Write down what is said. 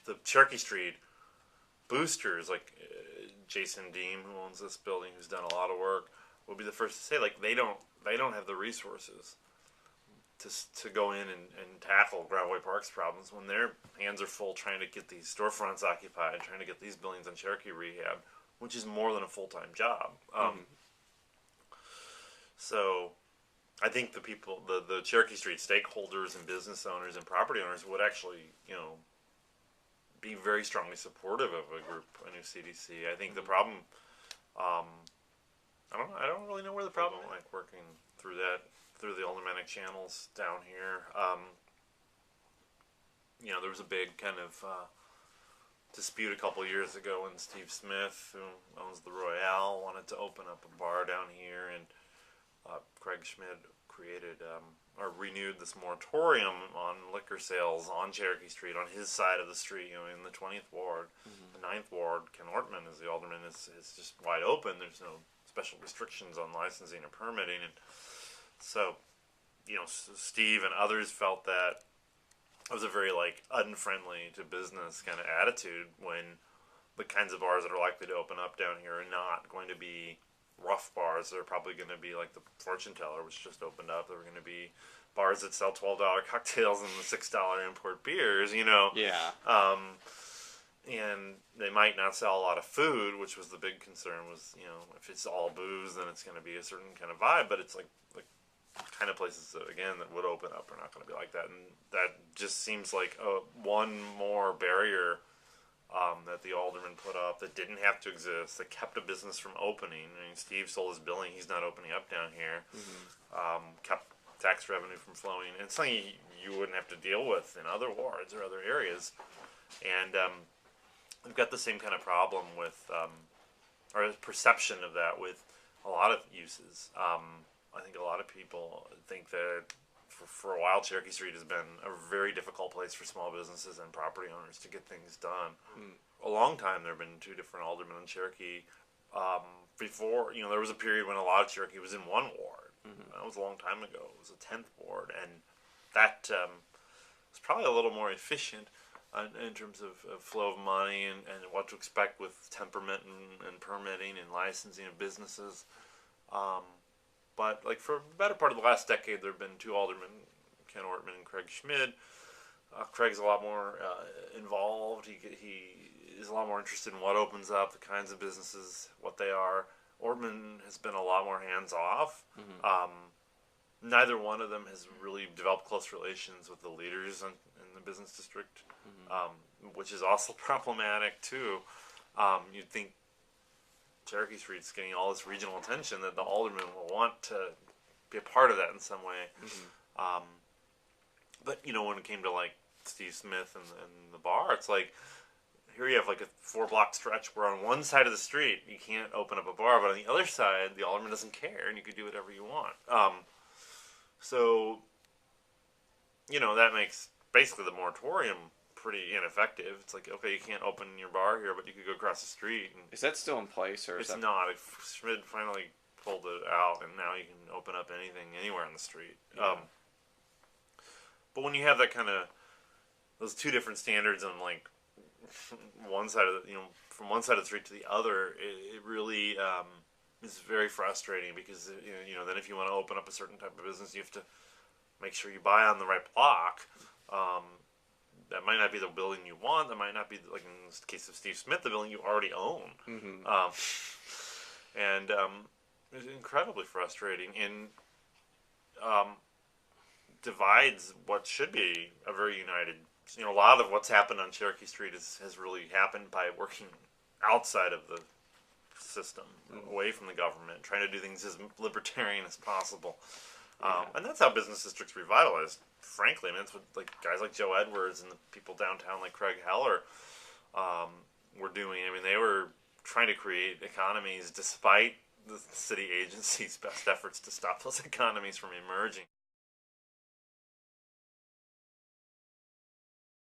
the Cherokee Street boosters, like Jason Deem, who owns this building, who's done a lot of work, will be the first to say, like, they don't have the resources to go in and tackle Gravelway Park's problems when their hands are full trying to get these storefronts occupied, trying to get these buildings on Cherokee rehab, which is more than a full-time job. So I think the Cherokee Street stakeholders and business owners and property owners would actually, be very strongly supportive of a new CDC. I think the problem, I don't really know where the problem, like working through the aldermanic channels down here. There was a big kind of dispute a couple years ago when Steve Smith, who owns the Royale, wanted to open up a bar down here, and Craig Schmidt created or renewed this moratorium on liquor sales on Cherokee Street on his side of the street, in the 20th Ward. The 9th Ward, Ken Ortman is the alderman, is just wide open. There's no special restrictions on licensing or permitting, and so Steve and others felt that it was a very unfriendly to business kind of attitude when the kinds of bars that are likely to open up down here are not going to be rough bars. They're probably going to be like the Fortune Teller, which just opened up. They're going to be bars that sell $12 cocktails and the $6 import beers, Yeah. And they might not sell a lot of food, which was the big concern was, if it's all booze, then it's going to be a certain kind of vibe, but it's like kind of places that, again, that would open up are not going to be like that. And that just seems like one more barrier that the alderman put up that didn't have to exist, that kept a business from opening. I mean, Steve sold his building. He's not opening up down here. Kept tax revenue from flowing. And it's something you wouldn't have to deal with in other wards or other areas. And we've got the same kind of problem with, or perception of that with a lot of uses. I think a lot of people think that for a while, Cherokee Street has been a very difficult place for small businesses and property owners to get things done. A long time, there have been two different aldermen in Cherokee. Before, there was a period when a lot of Cherokee was in one ward. That was a long time ago. It was a 10th ward, and that was probably a little more efficient in terms of flow of money and what to expect with temperament and permitting and licensing of businesses. But for the better part of the last decade, there have been two aldermen, Ken Ortman and Craig Schmidt. Craig's a lot more involved. He is a lot more interested in what opens up, the kinds of businesses, what they are. Ortman has been a lot more hands-off. Neither one of them has really developed close relations with the leaders in the business district, which is also problematic, too. You'd think Cherokee Street's getting all this regional attention that the alderman will want to be a part of that in some way. But, when it came to, Steve Smith and the bar, it's here you have, a 4-block stretch where on one side of the street you can't open up a bar, but on the other side, the alderman doesn't care, and you can do whatever you want. So, that makes basically the moratorium pretty ineffective. It's okay, you can't open your bar here, but you could go across the street. And is that still in place, or it's not? Schmidt finally pulled it out, and now you can open up anything anywhere on the street. Yeah. But when you have that kind of those two different standards on one side of from one side of the street to the other, it really is very frustrating because then if you want to open up a certain type of business, you have to make sure you buy on the right block. That might not be the building you want. That might not be, in the case of Steve Smith, the building you already own. And it's incredibly frustrating and divides what should be a very united. A lot of what's happened on Cherokee Street has really happened by working outside of the system, away from the government, trying to do things as libertarian as possible. And that's how business districts revitalized, frankly. I mean, that's what guys like Joe Edwards and the people downtown like Craig Heller were doing. I mean, they were trying to create economies despite the city agency's best efforts to stop those economies from emerging.